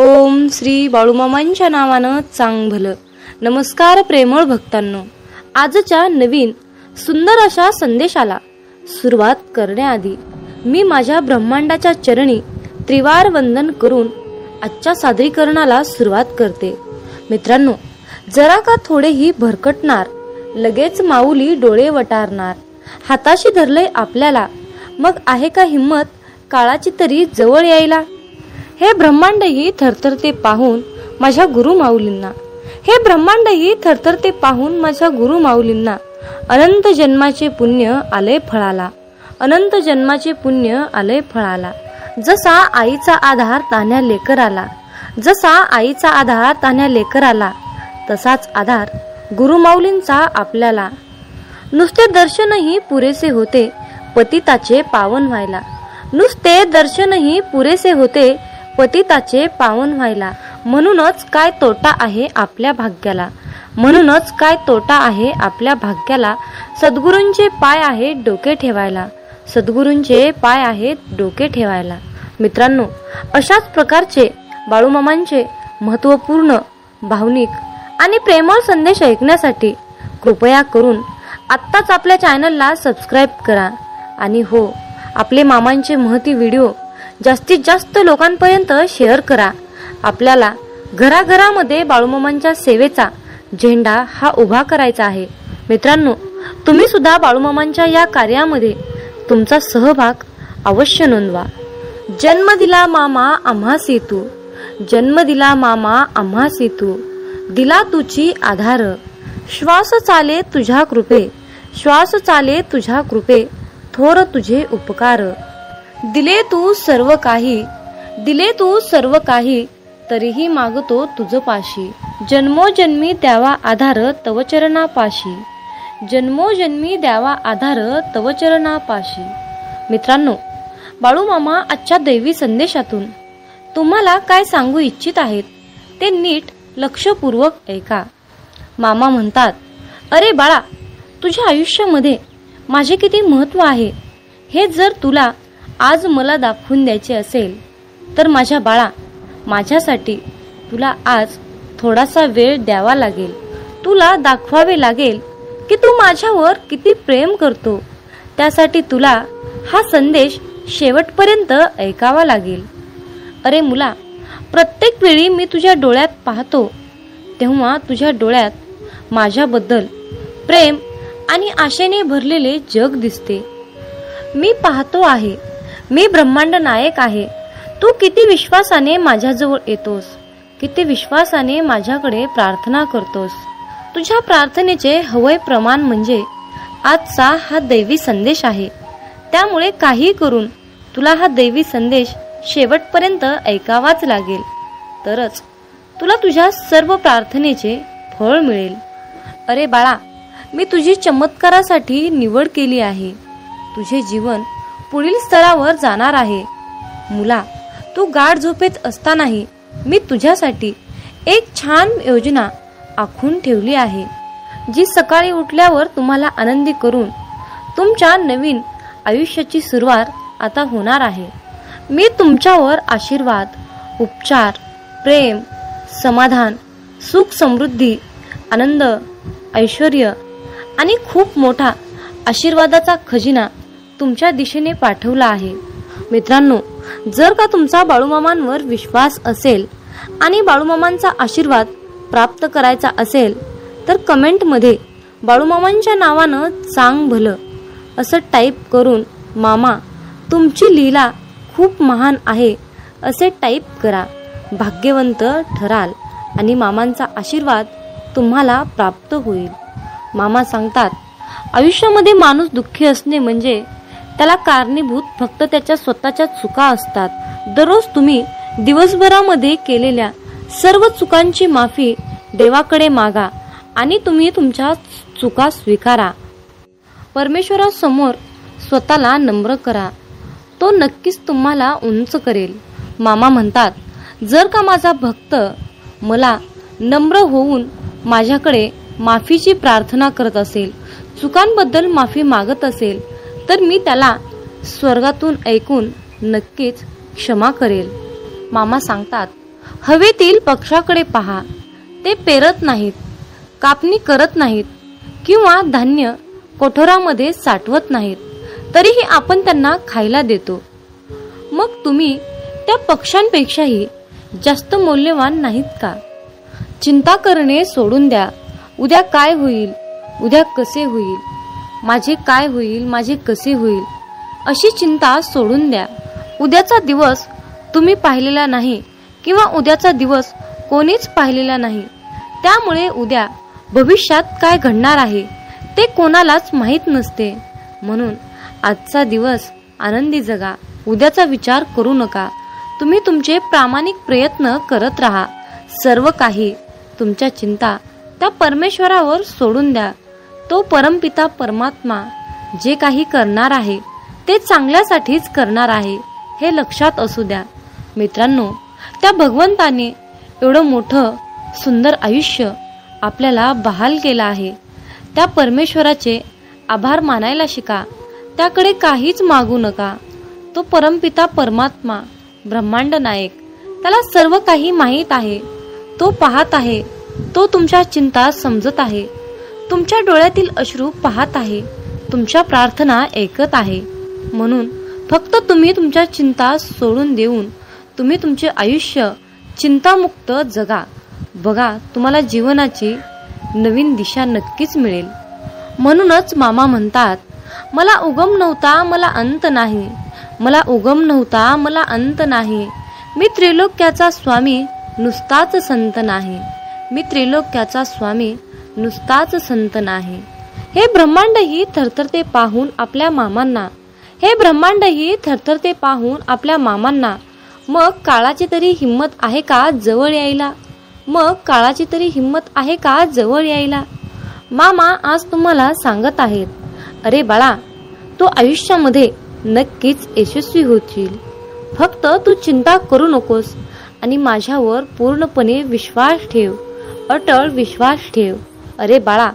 ओम श्री बाळूमामांच्या नावानं चांग भलं. नमस्कार प्रेमळ भक्तांनो, आजच्या नवीन सुंदर अशा संदेशाला सुरुवात करण्याआधी मी माझ्या ब्रह्मांडाच्या चरणी त्रिवार वंदन करून आजच्या सादरीकरणाला सुरुवात करते. मित्रांनो, जरा का थोडेही भरकटणार, लगेच माऊली डोळे वटारणार. हाताशी धरले आपल्याला, मग आहे का हिम्मत काळाची तरी जवळ यायला. हे ब्रह्मांडही थरथरते पाहून माझ्या गुरु माऊलींना, हे ब्रह्मांडही थरथरते पाहून माझ्या गुरु माऊलींना. अनंत जन्माचे पुण्य आले फळाला, अनंत जन्माचे पुण्य आले फळाला. जसा आईचा आधार तान्ह्या लेकराला, जसा आईचा आधार तान्ह्या लेकराला, तसाच आधार गुरु माऊलींचा आपल्याला. नुसते दर्शनही पुरेसे होते पतिताचे पावन व्हायला, नुसते दर्शनही पुरेसे होते पतिताचे पावन व्हायला. म्हणूनच काय तोटा आहे आपल्या भाग्याला, म्हणूनच काय तोटा आहे आपल्या भाग्याला. सद्गुरूंचे पाय आहेत डोके ठेवायला, सद्गुरूंचे पाय आहेत डोके ठेवायला. मित्रांनो, अशाच प्रकारचे बाळूमामांचे महत्त्वपूर्ण, भावनिक आणि प्रेमळ संदेश ऐकण्यासाठी कृपया करून आत्ताच आपल्या चॅनलला सबस्क्राईब करा. आणि हो, आपले मामांचे महती व्हिडिओ जास्तीत जास्त लोकांपर्यंत शेअर करा. आपल्याला घराघरामध्ये बाळूमामांच्या सेवेचा झेंडा हा उभा करायचा आहे. मित्रांनो, तुम्ही सुद्धा बाळूमामांच्या या कार्यामध्ये तुमचा सहभाग अवश्य नोंदवा. जन्म दिला मामा आम्हासी तू, जन्म दिला मामा आम्हासी तू, दिला तुझी आधार. श्वास चाले तुझ्या कृपे, श्वास चाले तुझ्या कृपे, थोर तुझे उपकार. दिले तू सर्व काही, दिले तू सर्व काही, तरीही मागतो तुझ पाशी. जन्मोजन्मी द्यावा आधार तव चरणापाशी, जन्मोजन्मी द्यावा आधार तव चरणापाशी. मित्रांनो, बाळूमामा आजच्या दैवी संदेशातून तुम्हाला काय सांगू इच्छित आहेत ते नीट लक्षपूर्वक ऐका. मामा म्हणतात, अरे बाळा, तुझ्या आयुष्यामध्ये माझे किती महत्त्व आहे हे जर तुला आज मला दाखवून द्यायचे असेल तर माझ्या बाळा, माझ्यासाठी तुला आज थोडासा वेळ द्यावा लागेल. तुला दाखवावे लागेल की तू माझ्यावर किती प्रेम करतो. त्यासाठी तुला हा संदेश शेवटपर्यंत ऐकावा लागेल. अरे मुला, प्रत्येक वेळी मी तुझ्या डोळ्यात पाहतो तेव्हा तुझ्या डोळ्यात माझ्याबद्दल प्रेम आणि आशेने भरलेले जग दिसते. मी पाहतो आहे, मी ब्रह्मांड नायक आहे. तू किती विश्वासाने माझ्याजवळ येतोस, किती विश्वासाने माझ्याकडे प्रार्थना करतोस. तुझ्या प्रार्थनेचे हवय प्रमाण म्हणजे आजचा हा दैवी संदेश आहे. त्यामुळे काही करून तुला हा दैवी संदेश शेवटपर्यंत ऐकावाच लागेल, तरच तुला तुझ्या सर्व प्रार्थनेचे फळ मिळेल. अरे बाळा, मी तुझी चमत्कारासाठी निवड केली आहे. तुझे जीवन पुढील स्तरावर जाणार आहे. मुला, तू गाढ झोपेत असतानाही मी तुझ्यासाठी एक छान योजना आखून ठेवली आहे, जी सकाळी उठल्यावर तुम्हाला आनंदी करून तुमच्या नवीन आयुष्याची सुरुवात आता होणार आहे. मी तुमच्यावर आशीर्वाद, उपचार, प्रेम, समाधान, सुख, समृद्धी, आनंद, ऐश्वर्य आणि खूप मोठा आशीर्वादाचा खजिना तुमच्या दिशेने पाठवला आहे. मित्रांनो, जर का तुमचा बाळूमामांवर विश्वास असेल आणि बाळूमामांचा आशीर्वाद प्राप्त करायचा असेल तर कमेंटमध्ये बाळूमामांच्या नावानं चांग भलं असं टाईप करून मामा तुमची लीला खूप महान आहे असे टाईप करा. भाग्यवंत ठराल आणि मामांचा आशीर्वाद तुम्हाला प्राप्त होईल. मामा सांगतात, आयुष्यामध्ये माणूस दुःखी असणे म्हणजे त्याला कारणीभूत फक्त त्याच्या स्वतःच्या चुका असतात. दररोज तुम्ही दिवसभरामध्ये केलेल्या सर्व चुकांची माफी देवाकडे मागा आणि तुम्ही तुमच्या चुका स्वीकारा. परमेश्वरासमोर स्वतःला नम्र करा, तो नक्कीच तुम्हाला उंच करेल. मामा म्हणतात, जर का माझा भक्त मला नम्र होऊन माझ्याकडे माफीची प्रार्थना करत असेल, चुकांबद्दल माफी मागत असेल, तर मी त्याला स्वर्गातून ऐकून नक्कीच क्षमा करेल. मामा सांगतात, हवेतील पक्षाकडे पहा. ते पेरत नाहीत, कापणी करत नाहीत किंवा धान्य कोठोरामध्ये साठवत नाहीत, तरीही आपण त्यांना खायला देतो. मग तुम्ही त्या पक्ष्यांपेक्षाही जास्त मौल्यवान नाहीत का? चिंता करणे सोडून द्या. उद्या काय होईल, उद्या कसे होईल, माझे काय होईल, माझे कसे होईल, अशी चिंता सोडून द्या. उद्याचा दिवस तुम्ही पाहिलेला नाही किंवा उद्याचा दिवस कोणीच पाहिलेला नाही. त्यामुळे उद्या भविष्यात काय घडणार आहे ते कोणालाच माहीत नसते. म्हणून आजचा दिवस आनंदी जगा. उद्याचा विचार करू नका. तुम्ही तुमचे प्रामाणिक प्रयत्न करत राहा. सर्व काही तुमच्या चिंता त्या परमेश्वरावर सोडून द्या. तो परमपिता परमात्मा जे काही करणार आहे ते चांगल्यासाठीच करणार आहे हे लक्षात असू द्या. मित्रांनो, त्या भगवंताने एवढं मोठं सुंदर आयुष्य आपल्याला बहाल केलं आहे. त्या परमेश्वराचे आभार मानायला शिका. त्याकडे काहीच मागू नका. तो परमपिता परमात्मा ब्रह्मांड नायक, त्याला सर्व काही माहीत आहे. तो पाहत आहे. तो तुमच्या चिंता समजत आहे. तुमच्या डोळ्यातील अश्रू पाहत आहे. तुमच्या प्रार्थना ऐकत आहे. म्हणून फक्त तुम्ही तुमच्या चिंता सोडून देऊन तुम्ही तुमचे आयुष्य चिंतामुक्त जगा. बघा, तुम्हाला जीवनाची नवीन दिशा नक्कीच मिळेल. म्हणूनच मामा म्हणतात, मला उगम नव्हता, मला अंत नाही. मला उगम नव्हता, मला अंत नाही. मी त्रिलोक्याचा स्वामी, नुसताच संत नाही. मी त्रिलोक्याचा स्वामी, नुसताच संत नाही. हे ब्रह्मांडही थरथरते पाहून आपल्या मामांना. हे ब्रह्मांडही थरथरते पाहून आपल्या मामांना. मग काळाची तरी हिम्मत आहे का जवळ यायला? मग काळाची तरी हिम्मत आहे का जवळ यायला? मामा आज तुम्हाला सांगत आहेत, अरे बाळा, तू आयुष्यामध्ये नक्कीच यशस्वी होशील. फक्त तू चिंता करू नकोस आणि माझ्यावर पूर्णपणे विश्वास ठेव. अटळ विश्वास ठेव. अरे बाळा,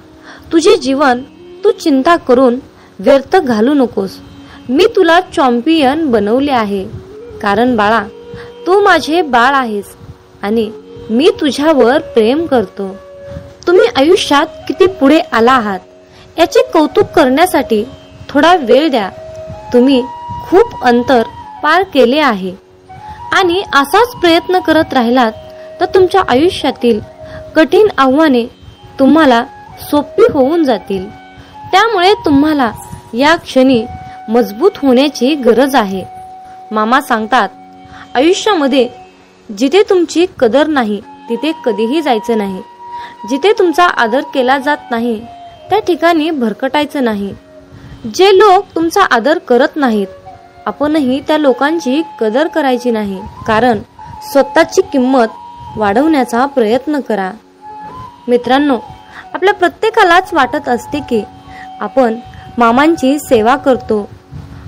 तुझे जीवन तू चिंता करून व्यर्थ घालू नकोस. मी तुला चॅम्पियन बनवले आहे. कारण बाळा, तू माझे बाळ आहेस आणि मी तुझ्यावर प्रेम करतो. तुम्ही आयुष्यात किती पुढे आला आहात याचे कौतुक करण्यासाठी थोडा वेळ द्या. तुम्ही खूप अंतर पार केले आहे आणि असाच प्रयत्न करत राहिलात तर तुमच्या आयुष्यातील कठीण आव्हाने तुम्हाला सोपी होऊन जातील. त्यामुळे तुम्हाला या क्षणी मजबूत होण्याची गरज आहे. मामा सांगतात, आयुष्यामध्ये जिथे तुमची कदर नाही तिथे कधीही जायचं नाही. जिथे तुमचा आदर केला जात नाही त्या ठिकाणी भरकटायचं नाही. जे लोक तुमचा आदर करत नाहीत, आपणही त्या लोकांची कदर करायची नाही. कारण स्वतःची किंमत वाढवण्याचा प्रयत्न करा. मित्रांनो, आपल्या प्रत्येकालाच वाटत असते की आपण मामांची सेवा करतो,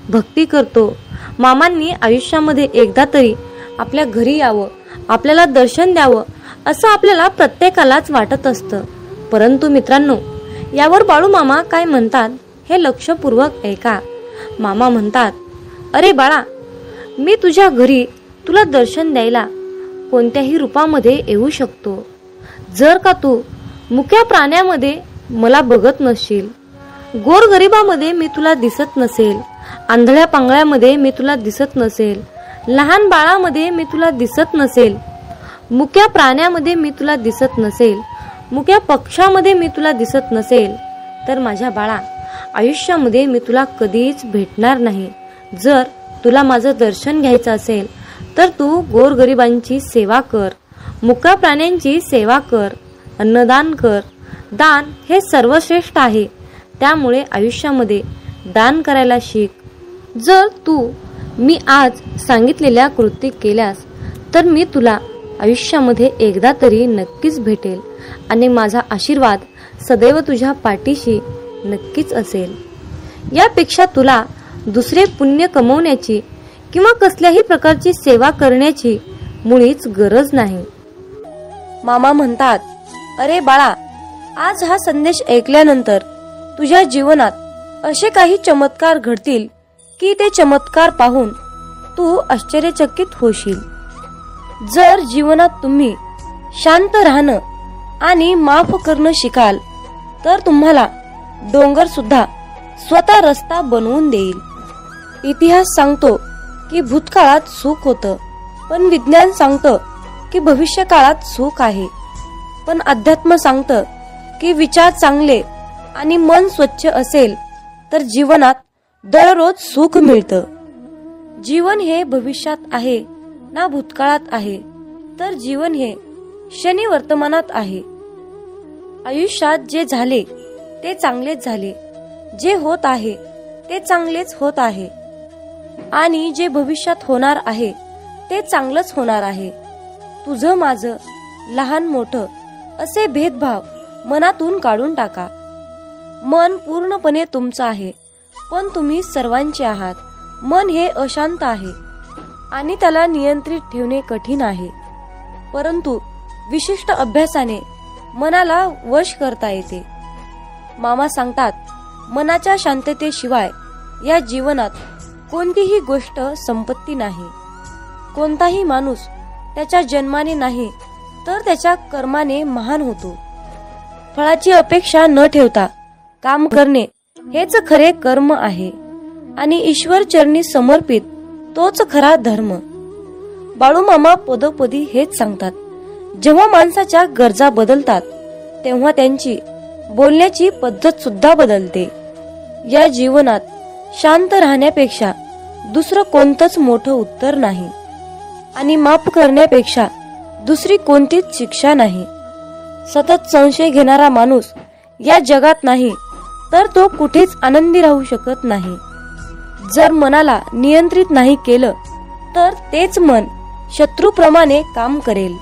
भक्ती करतो. मामांनी आयुष्यामध्ये एकदा तरी आपल्या घरी यावं, आपल्याला दर्शन द्यावं, असं आपल्याला प्रत्येकालाच वाटत असतं. परंतु मित्रांनो, यावर बाळू मामा काय म्हणतात हे लक्षपूर्वक ऐका. मामा म्हणतात, अरे बाळा, मी तुझ्या घरी तुला दर्शन द्यायला कोणत्याही रूपामध्ये येऊ शकतो. जर का तू मुक्या प्राण्यामध्ये मला बघत नसशील, गोरगरिबामध्ये मी तुला दिसत नसेल, आंधळ्या पांगळ्यामध्ये मी तुला दिसत नसेल, लहान बाळामध्ये मी तुला दिसत नसेल, मुक्या प्राण्यामध्ये मी तुला दिसत नसेल, मुक्या पक्षामध्ये मी तुला दिसत नसेल, तर माझ्या बाळा, आयुष्यामध्ये मी तुला कधीच भेटणार नाही. जर तुला माझं दर्शन घ्यायचं असेल तर तू गोरगरिबांची सेवा कर, मुक्या प्राण्यांची सेवा कर, अन्नदान कर. दान हे सर्वश्रेष्ठ आहे. त्यामुळे आयुष्यामध्ये दान करायला शिक. जर तू मी आज सांगितलेल्या कृती केल्यास तर मी तुला आयुष्यामध्ये एकदा तरी नक्कीच भेटेल आणि माझा आशीर्वाद सदैव तुझ्या पाठीशी नक्कीच असेल. यापेक्षा तुला दुसरे पुण्य कमवण्याची किंवा कसल्याही प्रकारची सेवा करण्याची मुळीच गरज नाही. मामा म्हणतात, अरे बाळा, आज हा संदेश ऐकल्यानंतर तुझ्या जीवनात असे काही चमत्कार घडतील की ते चमत्कार पाहून तू आश्चर्यचकित होशील. जर जीवनात तुम्ही शांत राहणं आणि माफ करणं शिकाल तर तुम्हाला डोंगर सुद्धा स्वतः रस्ता बनवून देईल. इतिहास सांगतो की भूतकाळात सुख होतं, पण विज्ञान सांगतं की भविष्यकाळात सुख आहे. पण अध्यात्म सांगतं की विचार चांगले आणि मन स्वच्छ असेल तर जीवनात दररोज सुख मिळतं. जीवन हे भविष्यात आहे ना भूतकाळात आहे, तर जीवन हे क्षणी वर्तमानात आहे. आयुष्यात जे झाले ते चांगलेच झाले, जे होत आहे ते चांगलेच होत आहे आणि जे भविष्यात होणार आहे ते चांगलंच होणार आहे. तुझं माझं, लहान मोठं असे भेदभाव मनातून काढून टाका. मन पूर्णपणे तुमचं आहे, पण तुम्ही सर्वांचे आहात. मन हे अशांत आहे आणि त्याला नियंत्रित ठेवणे कठीण आहे, परंतु विशिष्ट अभ्यासाने मनाला वश करता येते. मामा सांगतात, मनाच्या शांततेशिवाय या जीवनात कोणतीही गोष्ट संपत्ती नाही. कोणताही माणूस त्याच्या जन्माने नाही तर त्याच्या कर्माने महान होतो. फळाची अपेक्षा न ठेवता काम करणे हेच खरे कर्म आहे आणि ईश्वर चरणी समर्पित तोच खरा धर्म. बाळूमामा पदोपदी हेच सांगतात. जेव्हा माणसाच्या गरजा बदलतात तेव्हा त्यांची बोलण्याची पद्धत सुद्धा बदलते. या जीवनात शांत राहण्यापेक्षा दुसरं कोणतंच मोठं उत्तर नाही आणि माफ करण्यापेक्षा दुसरी कोणतीच शिक्षा नाही. सतत संशय घेणारा माणूस या जगात नाही तर तो कुठेच आनंदी राहू शकत नाही. जर मनाला नियंत्रित नाही केलं तर तेच मन शत्रूप्रमाणे काम करेल.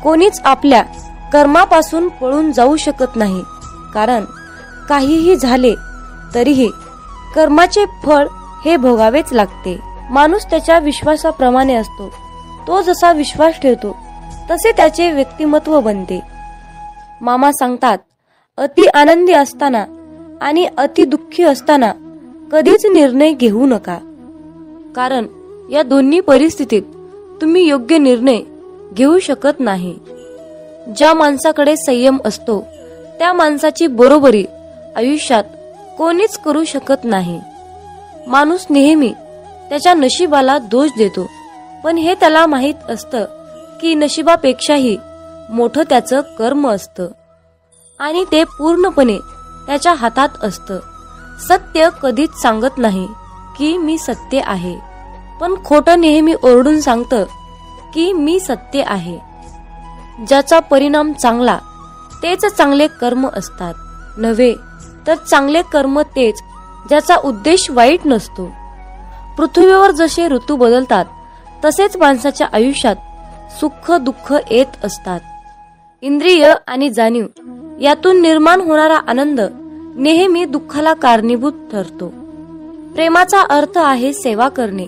कोणीच आपल्या कर्मापासून पळून जाऊ शकत नाही, कारण काहीही झाले तरीही कर्माचे फळ हे भोगावेच लागते. माणूस त्याच्या विश्वासाप्रमाणे असतो. तो जसा विश्वास ठेवतो तसे त्याचे व्यक्तिमत्व बनते. मामा सांगतात, अति आनंदी असताना आणि अति दुःखी असताना कधीच निर्णय घेऊ नका, कारण या दोन्ही परिस्थितीत तुम्ही योग्य निर्णय घेऊ शकत नाही. ज्या माणसाकडे संयम असतो त्या माणसाची बरोबरी आयुष्यात कोणीच करू शकत नाही. माणूस नेहमी त्याच्या नशिबाला दोष देतो, पण हे त्याला माहित असतं की नशिबापेक्षाही मोठं त्याचं कर्म असतं आणि ते पूर्णपणे त्याच्या हातात असतं. सत्य कधीच सांगत नाही की मी सत्य आहे, पण खोटं नेहमी ओरडून सांगतं की मी सत्य आहे. ज्याचा परिणाम चांगला तेच चांगले कर्म असतात, नव्हे तर चांगले कर्म तेच ज्याचा उद्देश वाईट नसतो. पृथ्वीवर जसे ऋतू बदलतात तसेच माणसाच्या आयुष्यात सुख दुःख येत असतात. इंद्रिय आणि जाणीव यातून निर्माण होणारा आनंद नेहमी दुःखाला कारणीभूत ठरतो. प्रेमाचा अर्थ आहे सेवा करणे.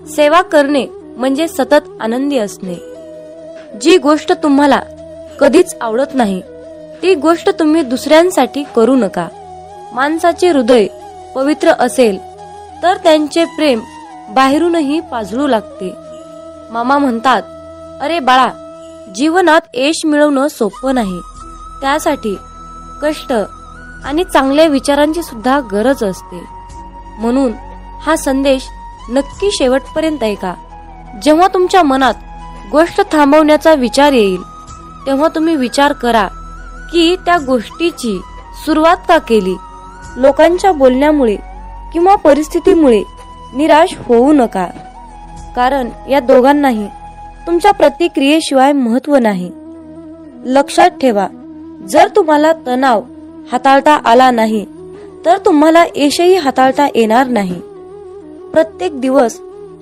सेवा करणे म्हणजे सतत आनंदी असणे. जी गोष्ट तुम्हाला कधीच आवडत नाही ती गोष्ट तुम्ही दुसऱ्यांसाठी करू नका. माणसाचे हृदय पवित्र असेल तर त्यांचे प्रेम बाहेरूनही पाजळू लागते. मामा म्हणतात, अरे बाळा, जीवनात यश मिळवणं सोपं नाही. त्यासाठी कष्ट आणि चांगल्या विचारांची सुद्धा गरज असते. म्हणून हा संदेश नक्की शेवटपर्यंत ऐका. जेव्हा तुमच्या मनात गोष्ट थांबवण्याचा विचार येईल तेव्हा तुम्ही विचार करा की त्या गोष्टीची सुरुवात का केली. लोकांच्या बोलण्यामुळे किंवा परिस्थितीमुळे निराश होऊ नका, कारण या दोघांनाही तुमच्या प्रतिक्रियेशिवाय महत्व नाही. लक्षात ठेवा, जर तुम्हाला तणाव हाताळता आला नाही तर तुम्हाला यशही हाताळता येणार नाही. प्रत्येक दिवस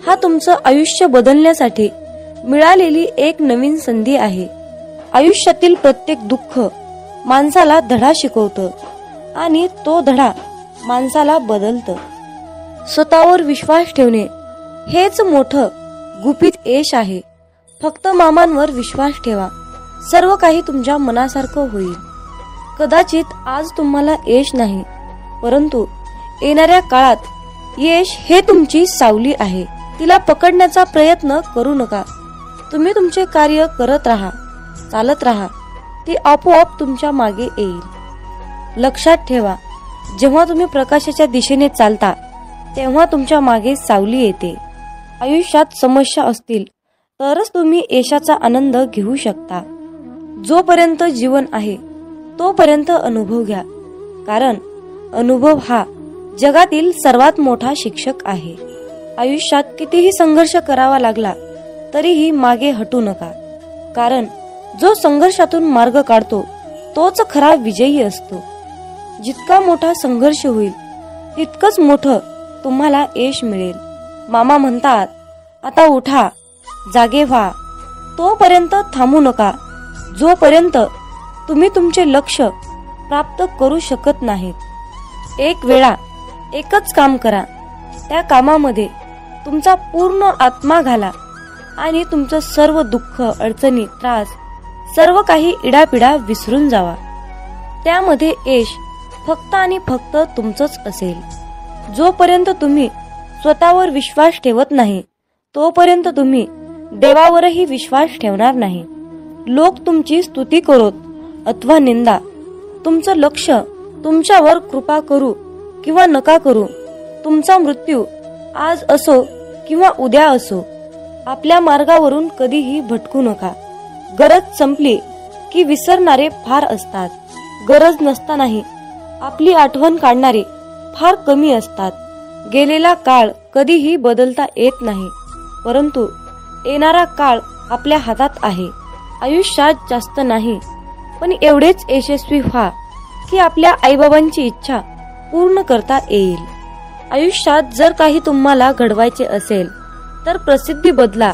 हा तुमचं आयुष्य बदलण्यासाठी मिळालेली एक नवीन संधी आहे. आयुष्यातील प्रत्येक दुःख माणसाला धडा शिकवतं आणि तो धडा माणसाला बदलतं. स्वतःवर विश्वास ठेवणे हेच मोठं गुपित यश आहे. फक्त मामांवर विश्वास ठेवा, सर्व काही तुमच्या मनासारखं होईल. कदाचित आज तुम्हाला यश नाही, परंतु येणाऱ्या काळात यश हे तुमची सावली आहे. तिला पकडण्याचा प्रयत्न करू नका, तुम्ही तुमचे कार्य करत राहा, चालत राहा, ती आपोआप तुमच्या मागे येईल. लक्षात ठेवा, जेव्हा तुम्ही प्रकाशाच्या दिशेने चालता तेव्हा तुमच्या मागे सावली येते. आयुष्यात समस्या असतील तरच तुम्ही यशाचा आनंद घेऊ शकता. जोपर्यंत जीवन आहे तोपर्यंत अनुभव घ्या, कारण अनुभव हा जगातील सर्वात मोठा शिक्षक आहे. आयुष्यात कितीही संघर्ष करावा लागला तरीही मागे हटू नका, कारण जो संघर्षातून मार्ग काढतो तोच खरा विजयी असतो. जितका मोठा संघर्ष होईल तितकंच मोठं तुम्हाला यश मिळेल. मामा म्हणतात, आता उठा, जागे व्हा. तोपर्यंत थांबू नका जोपर्यंत तुम्ही तुमचे लक्ष प्राप्त करू शकत नाहीत. एक वेळा एकच काम करा, त्या कामामध्ये तुमचा पूर्ण आत्मा घाला आणि तुमचं सर्व दुःख, अडचणी, त्रास, सर्व काही इडापिडा विसरून जावा. त्यामध्ये यश फक्त आणि फक्त तुमचंच असेल. जोपर्यंत तुम्ही स्वतःवर विश्वास ठेवत नाही तोपर्यंत तुम्ही देवावरही विश्वास ठेवणार नाही. लोक तुमची स्तुती करोत अथवा निंदा, तुमचं लक्ष तुमच्यावर कृपा करू किंवा नका करू, तुमचा मृत्यू आज असो किंवा उद्या असो, आपल्या मार्गावरून कधीही भटकू नका. गरज संपली की विसरणारे फार असतात, गरज नसतानाही आपली आठवण काढणारे फार कमी असतात. गेलेला काळ कधीही बदलता येत नाही, परंतु येणारा काळ आपल्या हातात आहे. आयुष्यात जास्त नाही पण एवढेच यशस्वी व्हा की आपल्या आईबाबांची इच्छा पूर्ण करता येईल. आयुष्यात जर काही तुम्हाला घडवायचे असेल तर प्रसिद्धी बदला,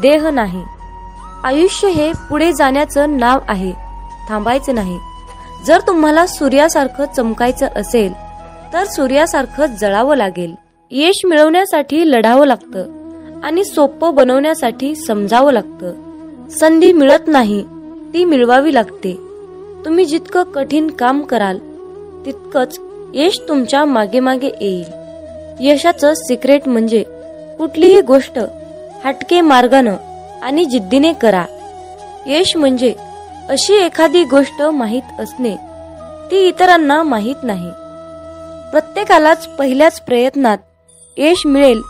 देह नाही. आयुष्य हे पुढे जाण्याचं नाव आहे, थांबायचं नाही. जर तुम्हाला सूर्यासारखं चमकायचं असेल तर सूर्यासारखं जळावं लागेल. यश मिळवण्यासाठी लढावं लागतं आणि सोपं बनवण्यासाठी समजावं लागतं. संधी मिळत नाही, ती मिळवावी लागते. तुम्ही जितकं कठीण काम कराल तितकंच यश तुमच्या मागे मागे येईल. यशाचं सिक्रेट म्हणजे कुठलीही गोष्ट हटके मार्गानं आणि जिद्दीने करा. यश म्हणजे अशी एखादी गोष्ट माहीत असणे, ती इतरांना माहीत नाही. प्रत्येकालाच पहिल्याच प्रयत्नात यश मिळेल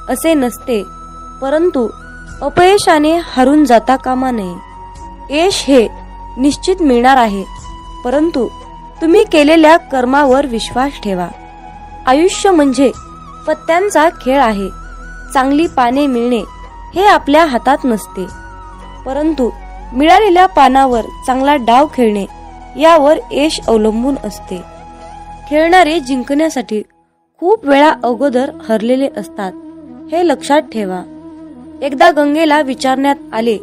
असे नसते, परंतु अपयशाने हारून जाता कामा नये. यश हे निश्चित मिळणार आहे, परंतु तुम्ही केलेल्या कर्मावर विश्वास ठेवा. आयुष्य म्हणजे पत्त्यांचा खेळ आहे. चांगली पाने मिळणे हे आपल्या हातात नसते, परंतु मिळालेल्या पानावर चांगला डाव खेळणे यावर यश अवलंबून असते. खेळणारे जिंकण्यासाठी खूप वेळा अगोदर हरलेले असतात, हे लक्षात ठेवा. एकदा गंगेला विचारण्यात आले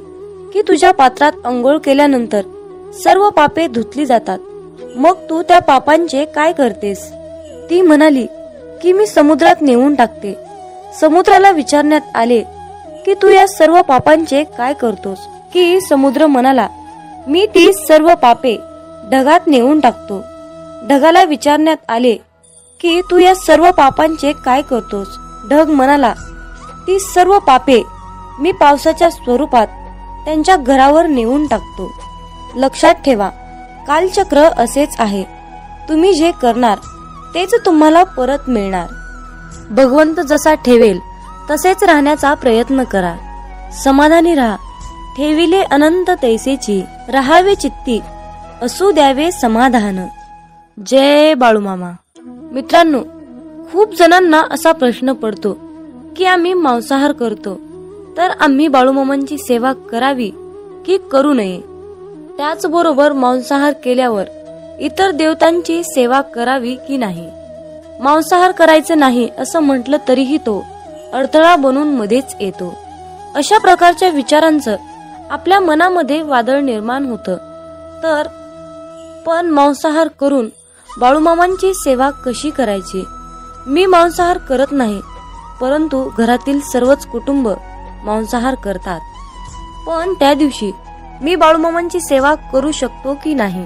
की तुझ्या पात्रात अंघोळ केल्यानंतर सर्व पापे धुतली जातात, मग तू त्या पापांचे काय करतेस? ती म्हणाली की मी समुद्रात नेऊन टाकते. समुद्राला विचारण्यात आले की तू या सर्व पापांचे काय करतोस? की समुद्र म्हणाला, मी ती सर्व पापे ढगात नेऊन टाकतो. ढगाला विचारण्यात आले की तू या सर्व पापांचे काय करतोस? ढग म्हणाला, ती सर्व पापे मी पावसाच्या स्वरूपात त्यांच्या घरावर नेऊन टाकतो. लक्षात ठेवा, कालचक्र असेच आहे. तुम्ही जे करणार तेच तुम्हाला परत मिळणार. भगवंत जसा ठेवेल तसेच राहण्याचा प्रयत्न करा. समाधानी राहा. ठेविले अनंत तैसेची, राहावे चित्ती, असू द्यावे समाधान. जय बाळूमामा. मित्रांनो, खूप जणांना असा प्रश्न पडतो की आम्ही मांसाहार करतो, तर आम्ही बाळूमामांची सेवा करावी की करू नये? त्याचबरोबर मांसाहार केल्यावर इतर देवतांची सेवा करावी की नाही? मांसाहार करायचं नाही असं म्हटलं तरीही तो अडथळा बनून मध्येच येतो. अशा प्रकारच्या विचारांचं आपल्या मनामध्ये वादळ निर्माण होतं. तर पण मांसाहार करून बाळूमामांची सेवा कशी करायची? मी मांसाहार करत नाही, परंतु घरातील सर्वच कुटुंब मांसाहार करतात. पण त्या दिवशी मी बाळूमामांची सेवा करू शकतो की नाही?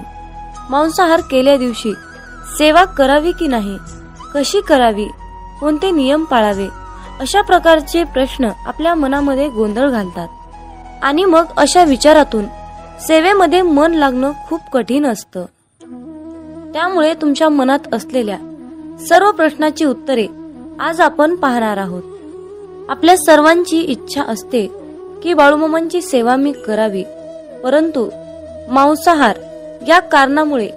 मांसाहार केल्या दिवशी सेवा करावी की नाही? कशी करावी? कोणते नियम पाळावे? अशा प्रकारचे प्रश्न आपल्या मनामध्ये गोंधळ घालतात आणि मग अशा विचारातून सेवेमध्ये मन लागणं खूप कठीण असतं. त्यामुळे तुमच्या मनात असलेल्या सर्व प्रश्नाची उत्तरे आज आपण पाहणार आहोत. आपल्या सर्वांची इच्छा असते की बाळूमामांची सेवा मी करावी, परंतु मांसाहार या कारणामुळे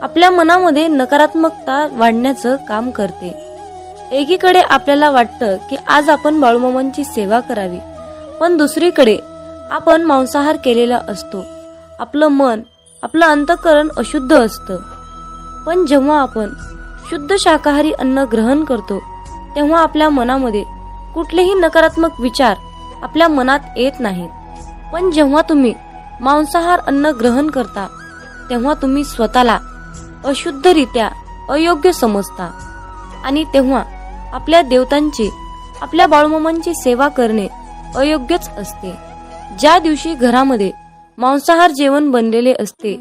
आपल्या मनामध्ये नकारात्मकता वाढण्याचं काम करते. एकीकडे आपल्याला वाटतं की आज आपण बाळूमामांची सेवा करावी, पण दुसरीकडे आपण मांसाहार केलेला असतो. आपलं मन, आपलं अंतःकरण अशुद्ध असतं. पण जेव्हा आपण शुद्ध शाकाहारी अन्न ग्रहण करतो तेव्हा आपल्या मनामध्ये कुठलेही नकारात्मक विचार आपल्या मनात येत नाहीत. पण जेव्हा तुम्ही मांसाहार अन्न ग्रहण करता तेव्हा तुम्ही स्वतःला अशुद्धरित्या अयोग्य समजता आणि तेव्हा आपल्या देवतांची, आपल्या बाळूमामांची सेवा करणे अयोग्यच असते. ज्या दिवशी घरामध्ये मांसाहार जेवण बनलेले असते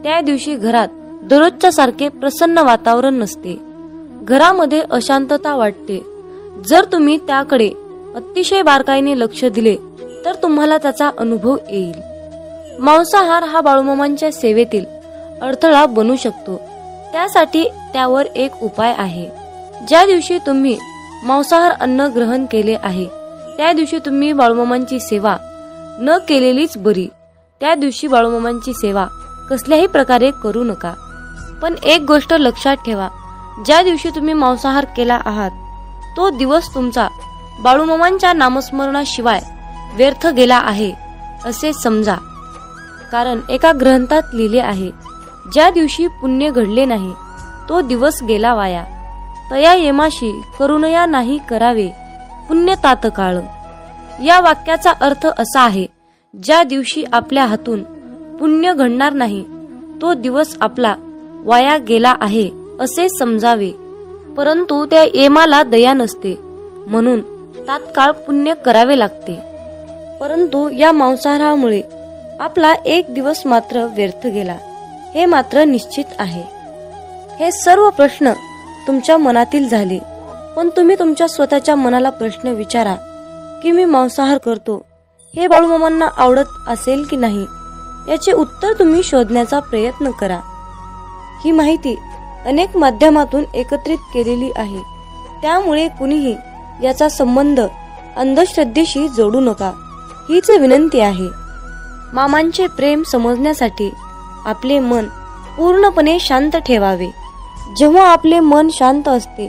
त्या दिवशी घरात दररोजच्या सारखे प्रसन्न वातावरण नसते. घरामध्ये अशांतता वाटते. जर तुम्ही त्याकडे अतिशय बारकाईने लक्ष दिले तर तुम्हाला त्याचा अनुभव येईल. मांसाहार हा बाळूमामांच्या सेवेतील अडथळा बनू शकतो. त्यासाठी त्यावर एक उपाय आहे. ज्या दिवशी तुम्ही मांसाहार अन्न ग्रहण केले आहे त्या दिवशी तुम्ही बाळूमामांची सेवा न केलेलीच बरी. त्या दिवशी बाळूमामांची सेवा कसल्याही प्रकारे करू नका. पण एक गोष्ट लक्षात ठेवा, ज्या दिवशी तुम्ही मांसाहार केला आहात तो दिवस तुमचा बाळूमामांच्या नामस्मरणाशिवाय व्यर्थ गेला आहे असे समजा. कारण एका ग्रंथात लिहिले आहे, ज्या दिवशी पुण्य घडले नाही तो दिवस गेला वाया. तया येमाशी करुणया नाही करावे पुण्य तात्काळ. या वाक्याचा अर्थ असा आहे, ज्या दिवशी आपल्या हातून पुण्य घडणार नाही तो दिवस आपला वाया गेला आहे असे समजावे. परंतु त्या येमाला दया नसते, म्हणून तात्काळ पुण्य करावे लागते. परंतु या मांसाहारामुळे आपला एक दिवस मात्र व्यर्थ गेला हे मात्र निश्चित आहे. हे सर्व प्रश्न तुमच्या मनातील झाले, पण तुम्ही तुमच्या स्वतःच्या मनाला प्रश्न विचारा की मी मांसाहार करतो हे बाळूमामांना आवडत असेल की नाही, याचे उत्तर तुम्ही शोधण्याचा प्रयत्न करा. ही माहिती अनेक माध्यमातून एकत्रित केलेली आहे, त्यामुळे कुणीही याचा संबंध अंधश्रद्धेशी जोडू नका हीच विनंती आहे. मामांचे प्रेम समजण्यासाठी आपले मन पूर्णपणे शांत ठेवावे. जेव्हा आपले मन शांत असते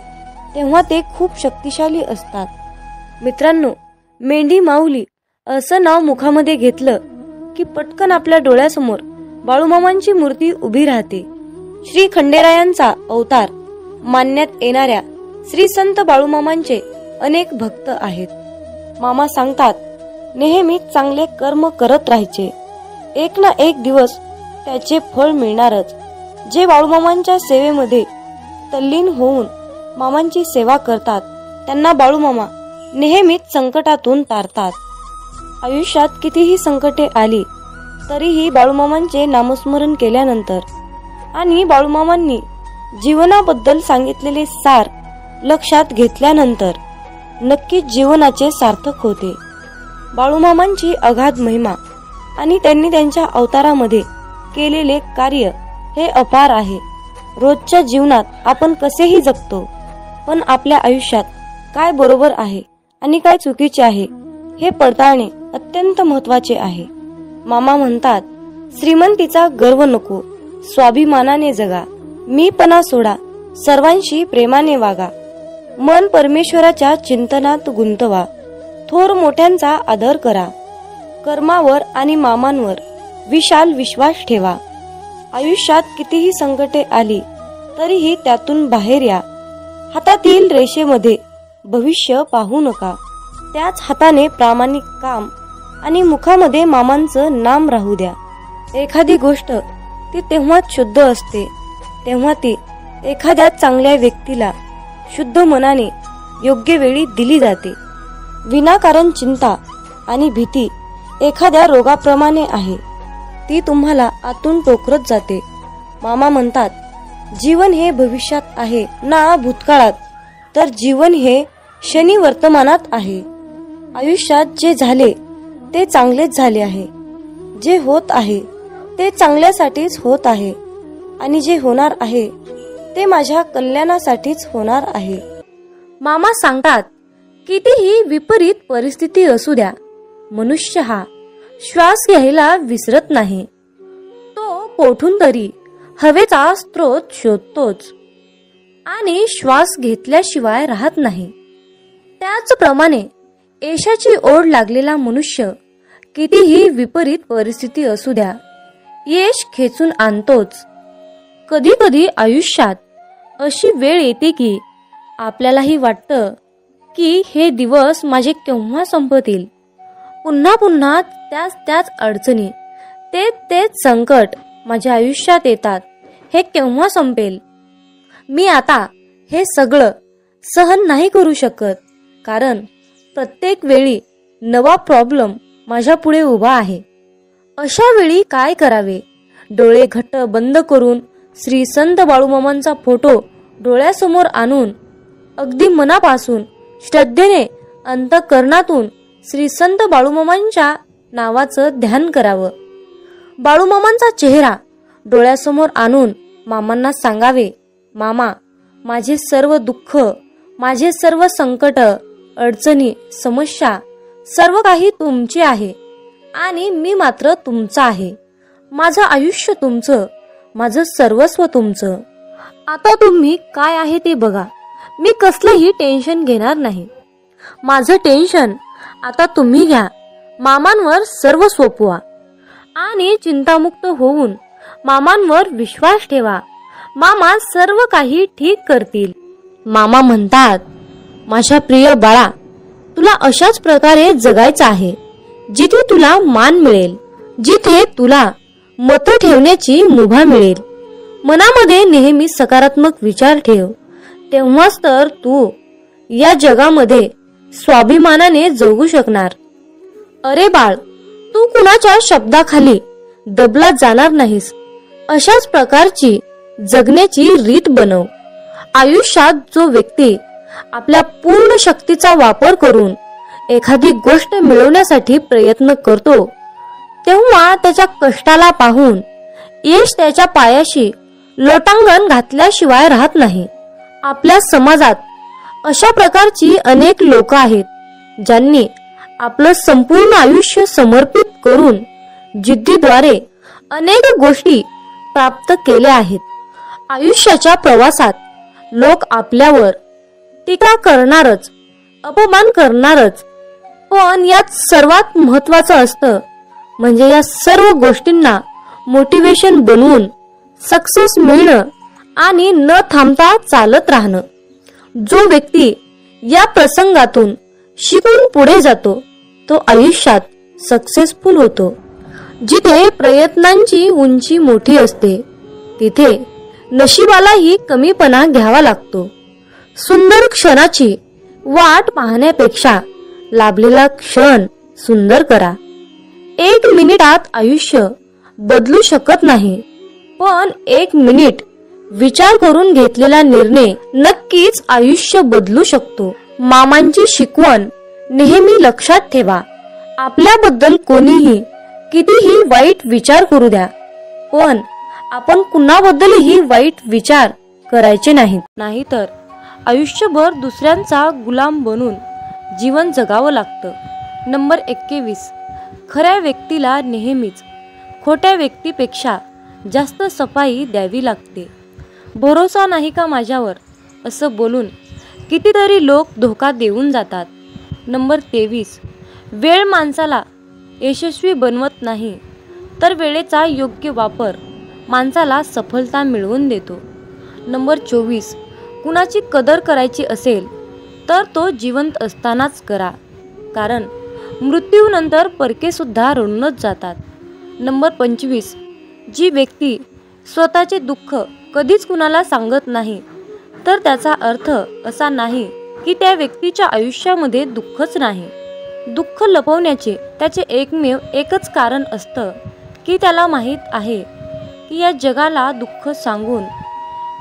तेव्हा ते खूप शक्तिशाली असतात. मित्रांनो, मेंढी माऊली असं नाव मुखामध्ये घेतलं की पटकन आपल्या डोळ्यासमोर बाळूमामांची मूर्ती उभी राहते. श्री खंडेरायांचा अवतार मानण्यात येणाऱ्या श्री संत बाळूमामांचे अनेक भक्त आहेत. मामा सांगतात, नेहमीच चांगले कर्म करत राहायचे, एक ना एक दिवस त्याचे फळ मिळणारच. जे बाळूमामांच्या सेवेमध्ये तल्लीन होऊन मामांची सेवा करतात त्यांना बाळूमामा नेहमीच संकटातून तारतात. आयुष्यात कितीही संकटे आली तरीही बाळूमामांचे नामस्मरण केल्यानंतर आणि बाळूमामांनी जीवनाबद्दल सांगितलेले सार लक्षात घेतल्यानंतर नक्कीच जीवनाचे सार्थक होते. बाळूमामांची अगाध महिमा आणि त्यांनी त्यांच्या अवतारामध्ये केलेले कार्य हे अपार आहे. रोजच्या जीवनात आपण कसेही जगतो, पण आपल्या आयुष्यात काय बरोबर आहे आणि काय चुकीचे आहे हे पडताळणे अत्यंत महत्वाचे आहे. मामा म्हणतात, श्रीमंतीचा गर्व नको, स्वाभिमानाने जगा, मीपणा सोडा, सर्वांशी प्रेमाने वागा, मन परमेश्वराच्या चिंतनात गुंतवा, थोर मोठ्यांचा आदर करा, कर्मावर आणि मामांवर विशाल विश्वास ठेवा. आयुष्यात कितीही संकटे आली तरीही त्यातून बाहेर या. हातातील रेषेमध्ये भविष्य पाहू नका, त्याच हाताने प्रामाणिक काम आणि मुखामध्ये मामांचं नाम राहू द्या. एखादी गोष्ट ती तेव्हाच शुद्ध असते तेव्हा ती एखाद्या चांगल्या व्यक्तीला शुद्ध मनाने योग्य वेळी दिली जाते. विनाकारण चिंता आणि भीती एखाद्या रोगाप्रमाणे आहे, ती तुम्हाला आतून टोकरत जाते. मामा म्हणतात, जीवन हे भविष्यात आहे ना भूतकाळात, तर जीवन हे क्षणी वर्तमानात आहे. आयुष्यात जे झाले ते चांगलेच झाले आहे. जे होत आहे ते चांगल्यासाठीच होत आहे आणि जे होणार आहे ते माझ्या कल्याणासाठीच होणार आहे. मामा सांगतात, कितीही विपरीत परिस्थिती असू द्या, मनुष्य हा श्वास घ्यायला विसरत नाही. तो कोठून तरी हवेचा स्रोत शोधतोच आणि श्वास घेतल्याशिवाय राहत नाही. त्याचप्रमाणे यशाची ओढ लागलेला मनुष्य कितीही विपरीत परिस्थिती असू द्या, यश खेचून आणतोच. कधी कधी आयुष्यात अशी वेळ येते की आपल्यालाही वाटतं की हे दिवस माझे केव्हा संपतील. पुन्हा पुन्हा त्याच अडचणी, तेच संकट माझ्या आयुष्यात येतात. हे केव्हा संपेल? मी आता हे सगळं सहन नाही करू शकत, कारण प्रत्येक वेळी नवा प्रॉब्लेम माझ्या पुढे उभा आहे. अशा वेळी काय करावे? डोळे घट्ट बंद करून श्री संत बाळूमामांचा फोटो डोळ्यासमोर आणून अगदी मनापासून श्रद्धेने अंतःकरणातून श्री संत बाळूमामांच्या नावाचं ध्यान करावं. बाळूमामांचा चेहरा डोळ्यासमोर आणून मामांना सांगावे, मामा, माझे सर्व दुःख, माझे सर्व संकट, अडचणी, समस्या सर्व काही तुमचे आहे आणि मी मात्र तुमचा आहे. माझं आयुष्य तुमचं, माझं सर्वस्व तुमचं. आता तुम्ही काय आहे ते बघा. मी कसलंही टेन्शन घेणार नाही. माझं टेन्शन आता तुम्ही घ्या. मामांवर सर्व सोपवा आणि चिंतामुक्त होऊन मामांवर विश्वास ठेवा. मामा सर्व काही ठीक करतील. मामा म्हणतात, माझ्या प्रिय बाळा, तुला अशाच प्रकारे जगायचं आहे जिथे तुला मान मिळेल, जिथे तुला मत ठेवण्याची मुभा मिळेल. मनामध्ये नेहमी सकारात्मक विचार ठेव. तेव्हाच तर तू या जगामध्ये स्वाभिमानाने जगू शकणार. अरे बाळ, तू कुणाच्या शब्दाखाली दबला जाणार नाहीस. अशाच प्रकारची जगण्याची रीत बनव. आयुष्यात जो व्यक्ती आपल्या पूर्ण शक्तीचा वापर करून एखादी गोष्ट मिळवण्यासाठी प्रयत्न करतो, तेव्हा त्याच्या कष्टाला पाहून यश त्याच्या पायाशी लोटांगण घातल्याशिवाय राहत नाही. आपल्या समाजात अशा प्रकारची अनेक लोक आहेत, ज्यांनी आपलं संपूर्ण आयुष्य समर्पित करून जिद्दीद्वारे अनेक गोष्टी प्राप्त केल्या आहेत. आयुष्याच्या प्रवासात लोक आपल्यावर टीका करणारच, अपमान करणारच, पण यात सर्वात महत्वाचं असतं म्हणजे या सर्व गोष्टींना मोटिवेशन बनवून सक्सेस मिळणं आणि न थांबता चालत राहणं. जो व्यक्ती या प्रसंगातून शिकून पुढे जातो तो आयुष्यात सक्सेसफुल होतो. जिथे प्रयत्नांची उंची मोठी असते तिथे नशिबालाही कमीपणा घ्यावा लागतो. सुंदर क्षणाची वाट पाहण्यापेक्षा लाभलेला क्षण सुंदर करा. 1 मिनिटात आयुष्य बदलू शकत नाही, पण 1 मिनिट विचार करून घेतलेला निर्णय नक्कीच आयुष्य बदलू शकतो. मामांची शिकवण नेहमी लक्षात ठेवा. आपल्याबद्दल कोणीही कितीही वाईट विचार करू द्या, पण आपण कुणाबद्दलही वाईट विचार करायचे नाहीत. नाहीतर आयुष्यभर दुसऱ्यांचा गुलाम बनून जीवन जगावं लागतं. नंबर 21, खऱ्या व्यक्तीला नेहमीच खोट्या व्यक्तीपेक्षा जास्त सफाई द्यावी लागते. भरोसा नाही का माझ्यावर असं बोलून कितीतरी लोक धोका देऊन जातात. नंबर 23, वेळ माणसाला यशस्वी बनवत नाही, तर वेळेचा योग्य वापर माणसाला सफलता मिळवून देतो. नंबर 24, कुणाची कदर करायची असेल तर तो जिवंत असतानाच करा, कारण मृत्यूनंतर परके सुद्धा रडूनच जातात. नंबर 25, जी व्यक्ती स्वतःचे दुःख कधीच कुणाला सांगत नाही तर त्याचा अर्थ असा नाही की त्या व्यक्तीच्या आयुष्यामध्ये दुःखच नाही. दुःख लपवण्याचे त्याचे एकच कारण असतं की त्याला माहीत आहे की या जगाला दुःख सांगून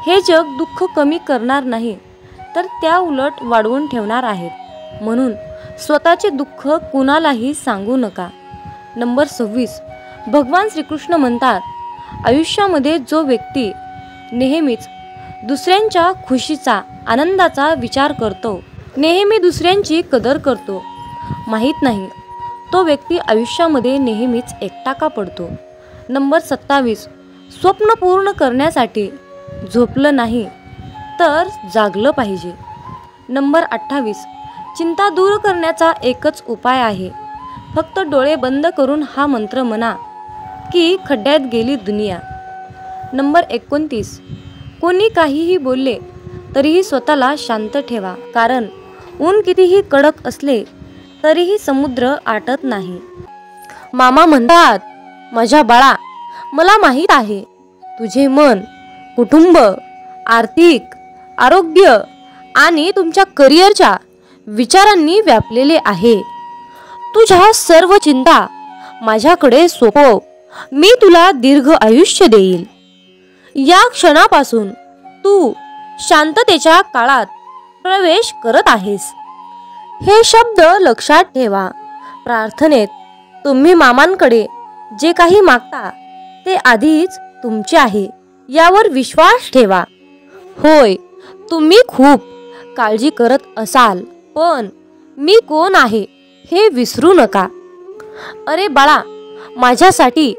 हे जग दुःख कमी करणार नाही तर त्या उलट वाढवून ठेवणार आहेत. म्हणून स्वतःचे दुःख कुणालाही सांगू नका. नंबर 26. भगवान श्रीकृष्ण म्हणतात, आयुष्यामध्ये जो व्यक्ती नेहमीच दुसऱ्यांच्या खुशीचा, आनंदाचा विचार करतो, नेहमी दुसऱ्यांची कदर करतो, माहीत नाही तो व्यक्ती आयुष्यामध्ये नेहमीच एकटा का पडतो. नंबर 27. स्वप्न पूर्ण करण्यासाठी झोपलं नाही तर जागलं पाहिजे. नंबर 28. चिंता दूर करण्याचा एकच उपाय आहे, फक्त डोळे बंद करून हा मंत्र म्हणा की खड्ड्यात गेली दुनिया. नंबर 29. कोणी काहीही बोलले तरीही स्वतःला शांत ठेवा, कारण ऊन कितीही कडक असले तरीही समुद्र आटत नाही. मामा म्हणतात, माझ्या बाळा, मला माहीत आहे तुझे मन कुटुंब, आर्थिक, आरोग्य आणि तुमच्या करिअरच्या विचारांनी व्यापलेले आहे. तुझ्या सर्व चिंता माझ्याकडे सोपव, मी तुला दीर्घ आयुष्य देईल. या क्षणापासून तू शांततेच्या काळात प्रवेश करत आहेस. हे शब्द लक्षात ठेवा. प्रार्थनेत तुम्ही मामांकडे जे काही मागता ते आधीच तुमचे आहे यावर विश्वास ठेवा. होय, तुम्ही खूप काळजी करत असाल, पण मी कोण आहे हे विसरू नका. अरे बाळा, माझ्यासाठी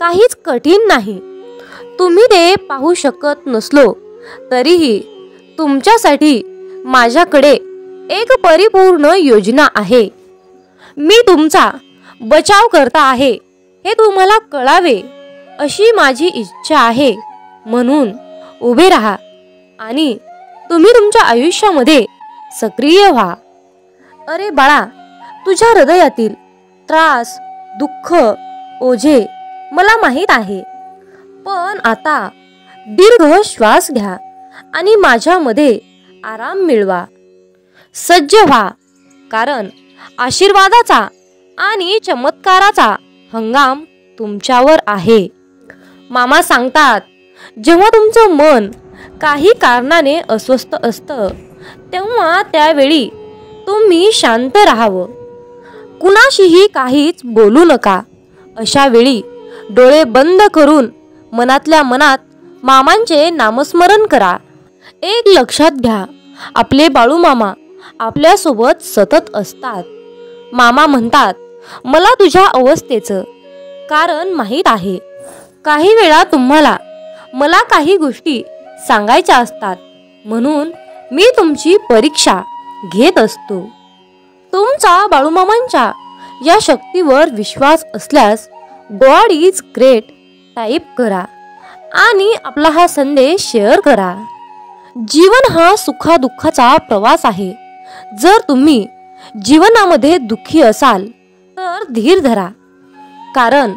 काहीच कठीण नाही. तुम्ही ते पाहू शकत नसलो तरीही तुमच्यासाठी माझ्याकडे एक परिपूर्ण योजना आहे. मी तुमचा बचाव करता आहे हे तुम्हाला कळावे अशी माझी इच्छा आहे. म्हणून उभे राहा आणि तुम्ही तुमच्या आयुष्यामध्ये सक्रिय व्हा. अरे बाळा, तुझ्या हृदयातील त्रास, दुःख, ओझे मला माहीत आहे, पण आता दीर्घ श्वास घ्या आणि माझ्यामध्ये आराम मिळवा. सज्ज व्हा, कारण आशीर्वादाचा आणि चमत्काराचा हंगाम तुमच्यावर आहे. मामा सांगतात, जेव्हा तुमचं मन काही कारणाने अस्वस्थ असतं तेव्हा त्यावेळी तुम्ही शांत राहावं, कुणाशीही काहीच बोलू नका. अशा वेळी डोळे बंद करून मनातल्या मनात मामांचे नामस्मरण करा. एक लक्षात घ्या, आपले बाळू मामा आपल्यासोबत सतत असतात. मामा म्हणतात, मला तुझ्या अवस्थेचं कारण माहीत आहे. काही वेळा तुम्हाला मला काही गोष्टी सांगायच्या असतात, म्हणून मी तुमची परीक्षा घेत असतो. तुमचा बाळूमामांच्या या शक्तीवर विश्वास असल्यास गॉड इज ग्रेट टाईप करा आणि आपला हा संदेश शेअर करा. जीवन हा सुखादुःखाचा प्रवास आहे. जर तुम्ही जीवनामध्ये दुःखी असाल तर धीर धरा, कारण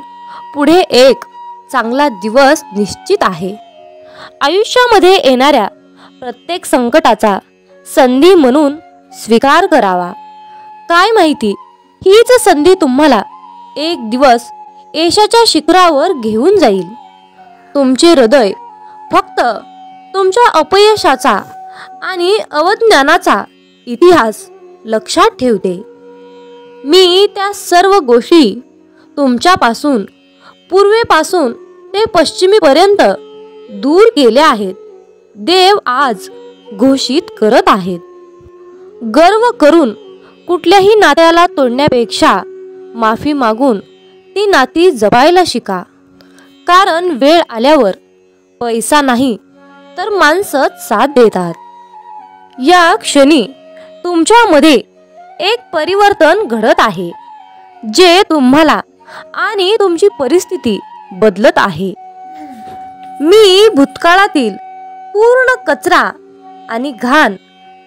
पुढे एक चांगला दिवस निश्चित आहे. आयुष्यामध्ये येणाऱ्या प्रत्येक संकटाचा संधी म्हणून स्वीकार करावा. काय माहिती, हीच संधी तुम्हाला एक दिवस यशाच्या शिखरावर घेऊन जाईल. तुमचे हृदय फक्त तुमच्या अपयशाचा आणि अवज्ञानाचा इतिहास लक्षात ठेवते. मी त्या सर्व गोष्टी तुमच्यापासून पूर्वेपासून ते पश्चिमेपर्यंत दूर केल्या आहेत. देव आज घोषित करत आहेत, गर्व करून कुठल्याही नात्याला तोडण्यापेक्षा माफी मागून ती नाती जपायला शिका. कारण वेळ आल्यावर पैसा नाही तर माणसंच साथ देतात. या क्षणी तुमच्यामध्ये एक परिवर्तन घडत आहे, जे तुम्हाला आणि तुमची परिस्थिती बदलत आहे. मी भूतकाळातील पूर्ण कचरा आणि घाण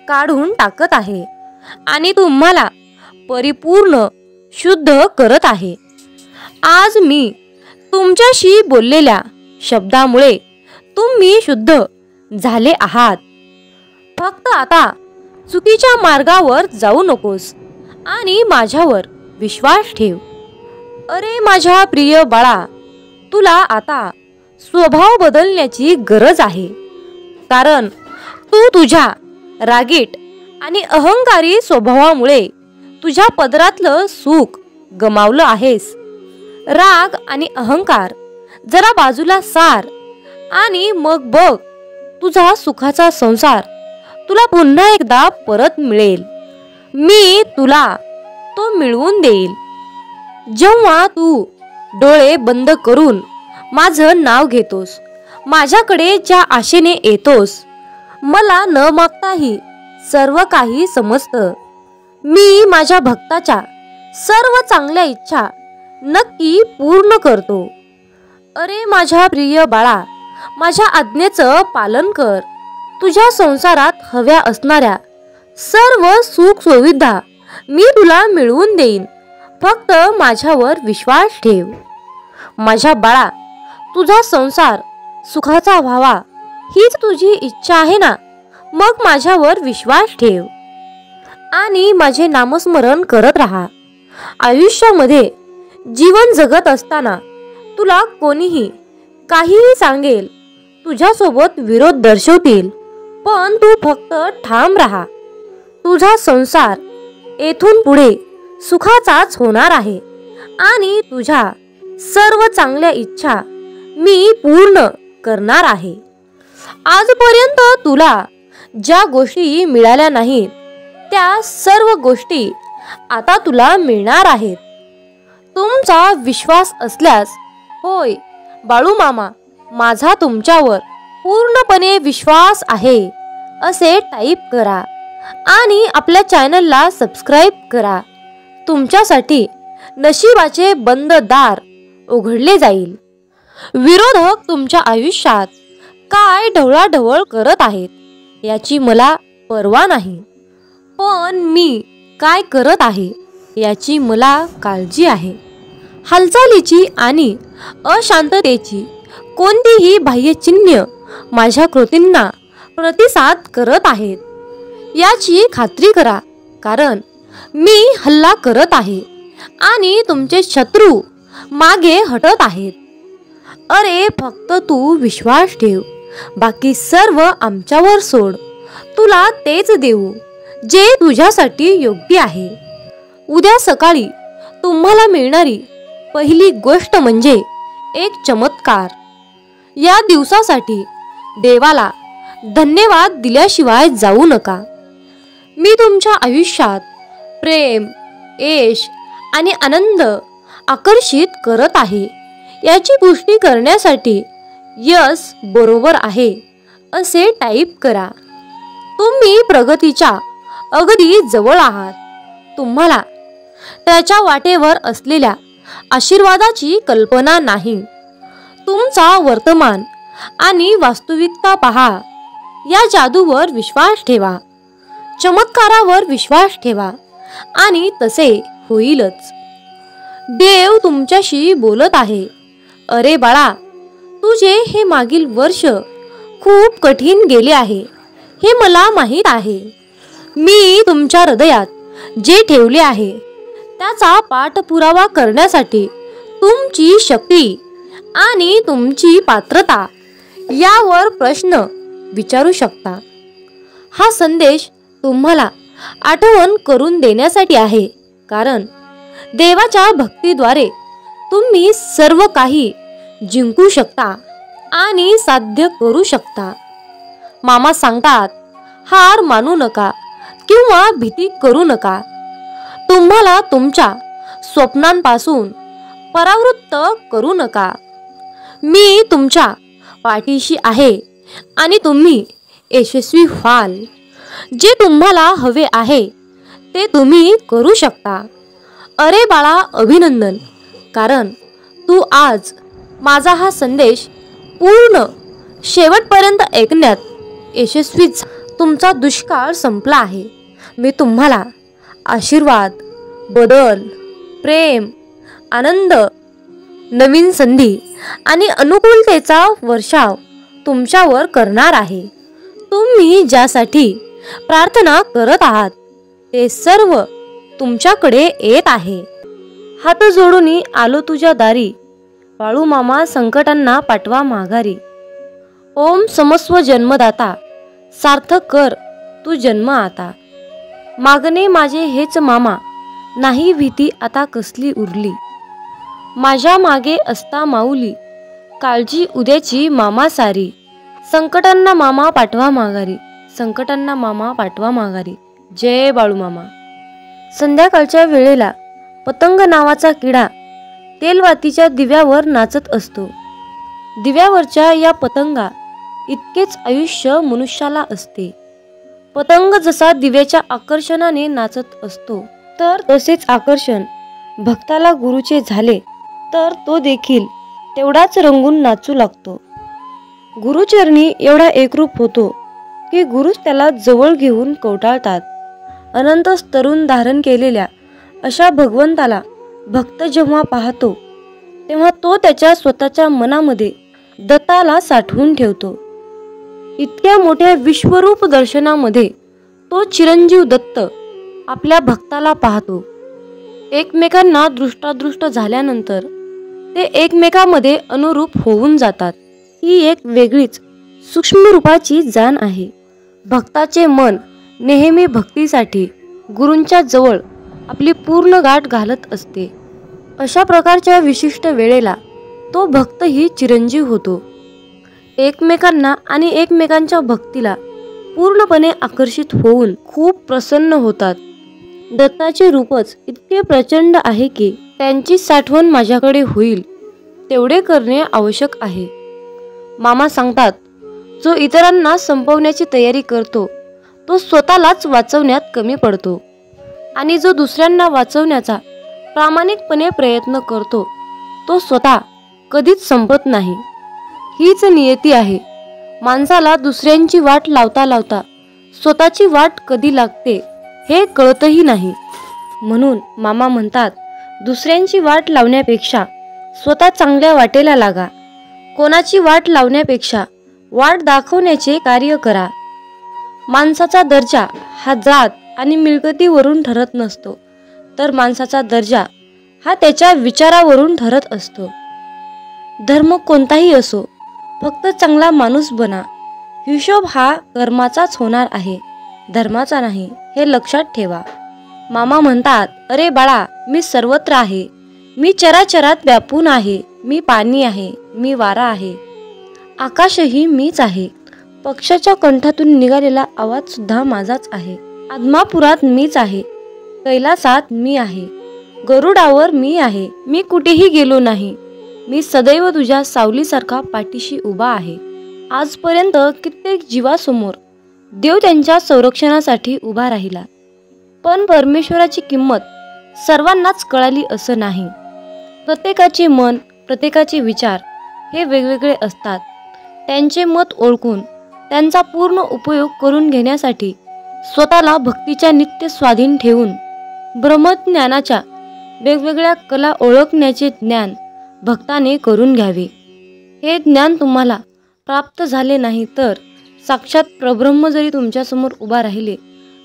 काढून टाकत आहे आणि तुम्हाला परिपूर्ण शुद्ध करत आहे. आज मी तुमच्याशी बोललेल्या शब्दामुळे तुम्ही शुद्ध झाले आहात. फक्त आता चुकीच्या मार्गावर जाऊ नकोस आणि माझ्यावर विश्वास ठेव. अरे माझ्या प्रिय बाळा, तुला आता स्वभाव बदलण्याची गरज आहे, कारण तू तुझ्या रागीट आणि अहंकारी स्वभावामुळे तुझ्या पदरातलं सुख गमावलं आहेस. राग आणि अहंकार जरा बाजूला सार आणि मग बघ, तुझा सुखाचा संसार तुला पुन्हा एकदा परत मिळेल. मी तुला तो मिळवून देईल. जेव्हा तू डोळे बंद करून माझं नाव घेतोस, माझ्याकडे ज्या आशेने येतोस, मला न मागताही सर्व काही समजतं. मी माझ्या भक्ताच्या सर्व चांगल्या इच्छा नक्की पूर्ण करतो. अरे माझ्या प्रिय बाळा, माझ्या आज्ञेचं पालन कर. तुझ्या संसारात हव्या असणाऱ्या सर्व सुख सुविधा मी तुला मिळवून देईन. फक्त माझ्यावर विश्वास ठेव. माझ्या बाळा, तुझा संसार सुखाचा व्हावा हीच तुझी इच्छा आहे ना? मग माझ्यावर विश्वास ठेव आणि माझे नामस्मरण करत राहा. आयुष्यामध्ये जीवन जगत असताना तुला कोणीही काहीही सांगेल, तुझ्यासोबत विरोध दर्शवतील, पण तू फक्त ठाम राहा. तुझा संसार येथून पुढे सुखाचाच होणार आहे आणि तुझ्या सर्व चांगल्या इच्छा मी पूर्ण करणार आहे. आजपर्यंत तुला ज्या गोष्टी मिळाल्या नाहीत, त्या सर्व गोष्टी आता तुला मिळणार आहेत. तुमचा विश्वास असल्यास, होय बाळू मामा, माझा तुमच्यावर पूर्णपणे विश्वास आहे असे टाईप करा आणि आपल्या चॅनलला सबस्क्राईब करा. तुमच्यासाठी नशिबाचे बंद दार उघडले जाईल. विरोधक तुमच्या आयुष्यात काय ढवळाढवळ करत आहेत याची मला पर्वा नाही, पण मी काय करत आहे याची मला काळजी आहे. हालचालीची आणि अशांततेची कोणतीही बाह्यचिन्ह माझ्या कृतींना प्रतिसाद करत आहेत याची खात्री करा, कारण मी हल्ला करत आहे आणि तुमचे शत्रू मागे हटत आहेत. अरे फक्त तू विश्वास ठेव. बाकी सर्व आमच्यावर सोड. तुला तेच देऊ जे तुझ्यासाठी योग्य आहे. उद्या सकाळी तुम्हाला मिळणारी पहिली गोष्ट म्हणजे एक चमत्कार. या दिवसासाठी देवाला धन्यवाद दिल्याशिवाय जाऊ नका. मी तुमच्या आयुष्यात प्रेम, यश आणि आनंद आकर्षित करत आहे याची पुष्टी करण्यासाठी यस बरोबर आहे असे टाईप करा. तुम्ही प्रगतीच्या अगदी जवळ आहात. तुम्हाला त्याच्या वाटेवर असलेल्या आशीर्वादाची कल्पना नाही. तुमचा वर्तमान आणि वास्तविकता पहा. या जादूवर विश्वास ठेवा, चमत्कारावर विश्वास ठेवा आणि तसे होईलच. देव तुमच्याशी बोलत आहे. अरे बाळा, तुझे हे मागील वर्ष खूप कठीण गेले आहे हे मला माहीत आहे. मी तुमच्या हृदयात जे ठेवले आहे त्याचा पाठपुरावा करण्यासाठी तुमची शक्ती आणि तुमची पात्रता यावर प्रश्न विचारू शकता. हा संदेश तुम्हाला आठवण करून देण्यासाठी आहे, कारण देवाच्या भक्तीद्वारे तुम्ही सर्व काही जिंकू शकता आणि साध्य करू शकता. मामा सांगतात, हार मानू नका किंवा भीती करू नका. तुम्हाला तुमच्या स्वप्नांपासून परावृत्त करू नका. मी तुमच्या पाठीशी आहे आणि तुम्ही यशस्वी व्हाल. जे तुम्हाला हवे आहे ते तुम्ही करू शकता. अरे बाळा, अभिनंदन, कारण तू आज माझा हा संदेश पूर्ण शेवटपर्यंत ऐकण्यात यशस्वी. तुमचा दुष्काळ संपला आहे. मी तुम्हाला आशीर्वाद, बदल, प्रेम, आनंद, नवीन संधी आणि अनुकूलतेचा वर्षाव तुमच्यावर करणार आहे. तुम्ही ज्यासाठी प्रार्थना करत आहात ते सर्व तुमच्याकडे येत आहे. हात जोडून आलो तुझ्या दारी, बाळू मामा संकटांना पाठवा माघारी. ओम समस्व जन्मदाता, सार्थक कर तू जन्म आता. मागणे माझे हेच मामा, नाही भीती आता कसली उरली. माझ्या मागे असता माऊली, काळजी उद्याची मामा सारी. संकटांना मामा पाठवा माघारी, संकटांना मामा पाठवा माघारी. जय बाळूमामा. संध्याकाळच्या वेळेला पतंग नावाचा किडा तेलवातीच्या दिव्यावर नाचत असतो. दिव्यावरच्या या पतंगा इतकेच आयुष्य मनुष्याला असते. पतंग जसा दिव्याच्या आकर्षणाने नाचत असतो, तर तसेच आकर्षण भक्ताला गुरुचे झाले तर तो देखील तेवढाच रंगून नाचू लागतो. गुरुचरणी एवढा एकरूप होतो की गुरुच त्याला जवळ घेऊन कवटाळतात. अनंत तरुण धारण केलेल्या अशा भगवंताला भक्त जेव्हा पाहतो तेव्हा तो त्याच्या स्वतःच्या मनामध्ये दत्ताला साठवून ठेवतो. इतक्या मोठ्या विश्वरूप दर्शनामध्ये तो चिरंजीव दत्त आपल्या भक्ताला पाहतो. एकमेकांना दृष्टादृष्ट झाल्यानंतर ते एकमेकांमध्ये अनुरूप होऊन जातात. ही एक वेगळीच सूक्ष्म रूपाची जाण आहे. भक्ताचे मन नेहमी भक्तीसाठी गुरूंच्या जवळ आपली पूर्ण गाठ घालत असते. अशा प्रकारच्या विशिष्ट वेळेला तो भक्तही चिरंजीव होतो. एकमेकांना आणि एकमेकांच्या भक्तीला पूर्णपणे आकर्षित होऊन खूप प्रसन्न होतात. दत्ताचे रूपच इतके प्रचंड आहे की त्यांची साठवण माझ्याकडे होईल तेवढे करणे आवश्यक आहे. मामा सांगतात, जो इतरांना संपवण्याची तयारी करतो तो स्वतःलाच वाचवण्यात कमी पडतो, आणि जो दुसऱ्यांना वाचवण्याचा प्रामाणिकपणे प्रयत्न करतो तो स्वतः कधीच संपत नाही. हीच नियती आहे. माणसाला दुसऱ्यांची वाट लावता लावता स्वतःची वाट कधी लागते हे कळतही नाही. म्हणून मामा म्हणतात, दुसऱ्यांची वाट लावण्यापेक्षा स्वतः चांगल्या वाटेला लागा. कोणाची वाट लावण्यापेक्षा वाट दाखवण्याचे कार्य करा. माणसाचा दर्जा हा जात आणि मिळकतीवरून ठरत नसतो, तर माणसाचा दर्जा हा त्याच्या विचारावरून ठरत असतो. धर्म कोणताही असो, फक्त चांगला माणूस बना. हिशोब हा कर्माचाच होणार आहे, धर्माचा नाही, हे लक्षात ठेवा. मामा म्हणतात, अरे बाळा, मी सर्वत्र आहे. मी चराचरात व्यापून आहे. मी पाणी आहे, मी वारा आहे, आकाशही मीच आहे. पक्षाच्या कंठातून निघालेला आवाज सुद्धा माझाच आहे. आदमापुरात मीच आहे, कैलासात मी आहे, गरुडावर मी आहे. मी कुठेही गेलो नाही. मी सदैव तुझ्या सावलीसारखा पाठीशी उभा आहे. आजपर्यंत कित्येक जीवासमोर देव त्यांच्या संरक्षणासाठी उभा राहिला, पण परमेश्वराची किंमत सर्वांनाच कळाली असं नाही. प्रत्येकाचे मन, प्रत्येकाचे विचार हे वेगवेगळे असतात. त्यांचे मत ओळखून त्यांचा पूर्ण उपयोग करून घेण्यासाठी स्वतःला भक्तीच्या नित्य स्वाधीन ठेवून ब्रह्मज्ञानाच्या वेगवेगळ्या कला ओळखण्याचे ज्ञान भक्ताने करून घ्यावे. हे ज्ञान तुम्हाला प्राप्त झाले नाही तर साक्षात परब्रह्म जरी तुमच्यासमोर उभा राहिले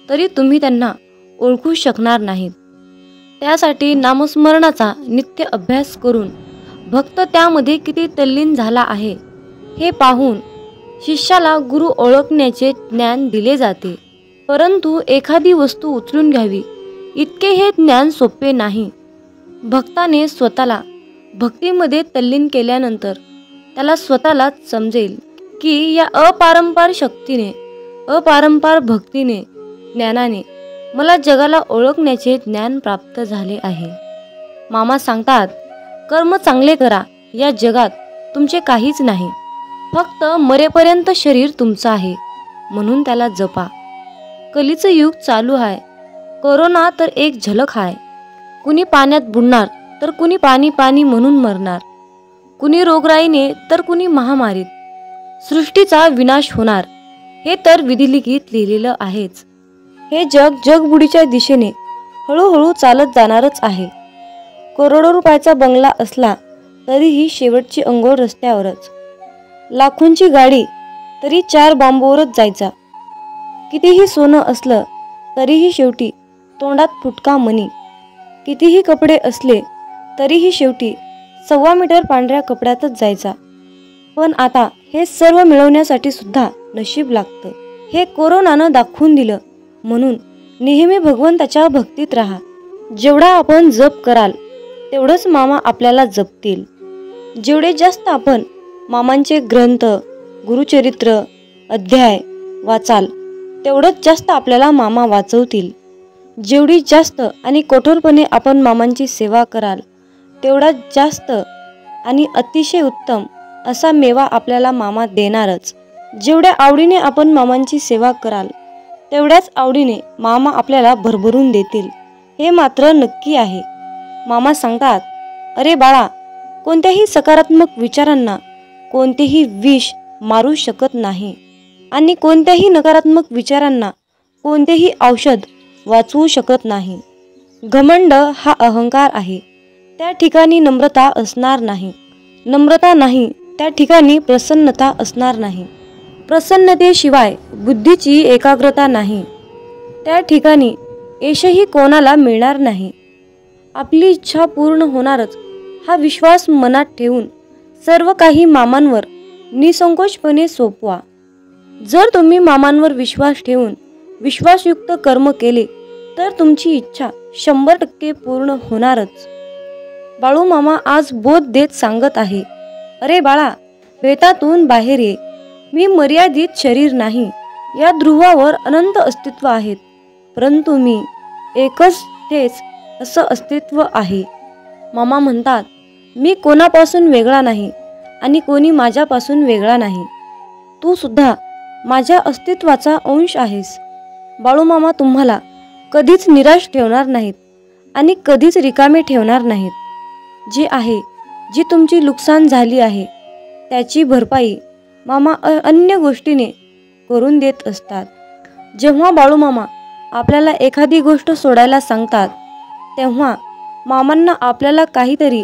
तरी तुम्ही त्यांना ओळखू शकणार नाहीत. त्यासाठी नामस्मरणाचा नित्य अभ्यास करून भक्त त्यामध्ये किती तल्लीन झाला आहे हे पाहून शिष्याला गुरु ओळखण्याचे ज्ञान दिले जाते. परंतु एखादी वस्तू उचलून घ्यावी इतके हे ज्ञान सोपे नाही. भक्ताने स्वतःला भक्तीमध्ये तल्लीन केल्यानंतर त्याला स्वतःलाच समजेल की या अपारंपार शक्तीने, अपारंपार भक्तीने, ज्ञानाने मला जगाला ओळखण्याचे ज्ञान प्राप्त झाले आहे. मामा सांगतात, कर्म चांगले करा. या जगात तुमचे काहीच नाही, फक्त मरेपर्यंत शरीर तुमचं आहे, म्हणून त्याला जपा. कलीचं युग चालू आहे. कोरोना तर एक झलक आहे. कुणी पाण्यात बुडणार तर कुणी पाणी पाणी म्हणून मरणार, कुणी रोगराईने तर कुणी महामारीत. सृष्टीचा विनाश होणार हे तर विधिलिखित लिहिलेलं आहेच. हे जग जगबुडीच्या दिशेने हळूहळू चालत जाणारच आहे. करोडो रुपयाचा बंगला असला तरीही शेवटची अंघोळ रस्त्यावरच. लाखोंची गाडी तरी 4 बांबूवरच जायचा. कितीही सोनं असलं तरीही शेवटी तोंडात फुटका मणी. कितीही कपडे असले तरीही शेवटी 1.25 मीटर पांढऱ्या कपड्यातच जायचा. पण आता हे सर्व मिळवण्यासाठी सुद्धा नशीब लागतं. हे कोरोनानं दाखवून दिलं. म्हणून नेहमी भगवंताच्या भक्तीत राहा. जेवढा आपण जप कराल तेवढंच मामा आपल्याला जपतील. जेवढे जास्त आपण मामांचे ग्रंथ, गुरुचरित्र, अध्याय वाचाल तेवढंच जास्त आपल्याला मामा वाचवतील. जेवढी जास्त आणि कठोरपणे आपण मामांची सेवा कराल तेवढा जास्त आणि अतिशय उत्तम असा मेवा आपल्याला मामा देणारच. जेवढ्या आवडीने आपण मामांची सेवा कराल तेवढ्याच आवडीने मामा आपल्याला भरभरून देतील, हे मात्र नक्की आहे. मामा सांगतात, अरे बाळा, कोणत्याही सकारात्मक विचारांना कोणतेही विष मारू शकत नाही आणि कोणत्याही नकारात्मक विचारांना कोणतेही औषध वाचवू शकत नाही. घमंड हा अहंकार आहे, त्या ठिकाणी नम्रता असणार नाही. नम्रता नाही त्या ठिकाणी प्रसन्नता असणार नाही. प्रसन्नतेशिवाय बुद्धीची एकाग्रता नाही, त्या ठिकाणी यशही कोणाला मिळणार नाही. आपली इच्छा पूर्ण होणारच हा विश्वास मनात ठेवून सर्व काही मामांवर निसंकोचपणे सोपवा. जर तुम्ही मामांवर विश्वास ठेवून विश्वासयुक्त कर्म केले तर तुमची इच्छा 100% पूर्ण होणारच. बाळू मामा आज बोध देत सांगत आहे, अरे बाळा, प्रेतातून बाहेर ये. मी मर्यादित शरीर नाही. या ध्रुवावर अनंत अस्तित्व आहेत, परंतु मी एकच तेच असं अस्तित्व आहे. मामा म्हणतात, मी कोणापासून वेगळा नाही आणि कोणी माझ्यापासून वेगळा नाही. तू सुद्धा माझ्या अस्तित्वाचा अंश आहेस. बाळूमामा तुम्हाला कधीच निराश ठेवणार नाहीत आणि कधीच रिकामे ठेवणार नाहीत. जे आहे, जी तुमची नुकसान झाली आहे त्याची भरपाई मामा अन्य गोष्टीने करून देत असतात. जेव्हा बाळूमामा आपल्याला एखादी गोष्ट सोडायला सांगतात तेव्हा मामांना आपल्याला काहीतरी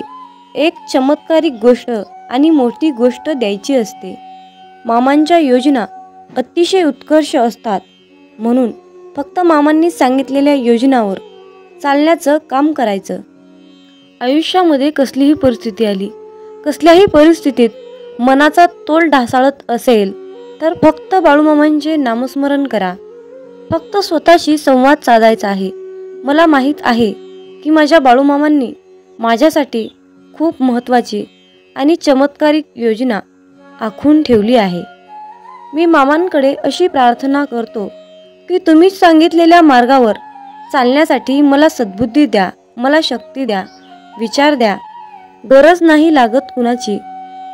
एक चमत्कारिक गोष्ट आणि मोठी गोष्ट द्यायची असते. मामांच्या योजना अतिशय उत्कर्ष असतात, म्हणून फक्त मामांनी सांगितलेल्या योजनावर चालण्याचं काम करायचं. आयुष्यामध्ये कसलीही परिस्थिती आली, कसल्याही परिस्थितीत मनाचा तोल ढासाळत असेल तर फक्त बाळूमामांचे नामस्मरण करा. फक्त स्वतःशी संवाद साधायचा आहे. मला माहीत आहे की माझ्या बाळूमामांनी माझ्यासाठी खूप महत्त्वाची आणि चमत्कारिक योजना आखून ठेवली आहे. मी मामांकडे अशी प्रार्थना करतो की तुम्ही सांगितलेल्या मार्गावर चालण्यासाठी मला सद्बुद्धी द्या, मला शक्ती द्या, विचार द्या. गरज नाही लागत कुणाची,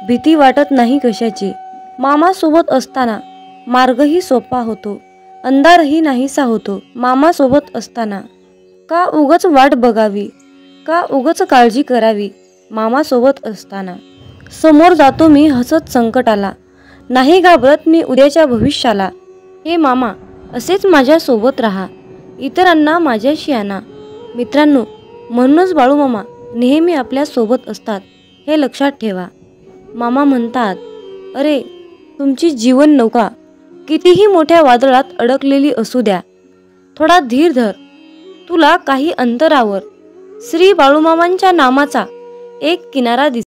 भीती वाटत नाही कशाची. मामासोबत असताना मार्गही सोपा होतो, अंधारही नाहीसा होतो. मामासोबत असताना का उगच वाट बघावी, का उगच काळजी करावी. मामासोबत असताना समोर जातो मी हसत संकटाला, नाही घाबरत मी उद्याच्या भविष्याला. हे मामा, असेच माझ्यासोबत राहा, इतरांना माझ्याशी आणा. मित्रांनो, म्हणूनच बाळूमामा नेहमी आपल्या सोबत असतात, हे लक्षात ठेवा. मामा म्हणतात, अरे, तुमची जीवन नौका कितीही मोठ्या वादळात अडकलेली असू द्या, थोडा धीर धर. तुला काही अंतरावर श्री बाळूमामांच्या नामाचा एक किनारा दिसेल.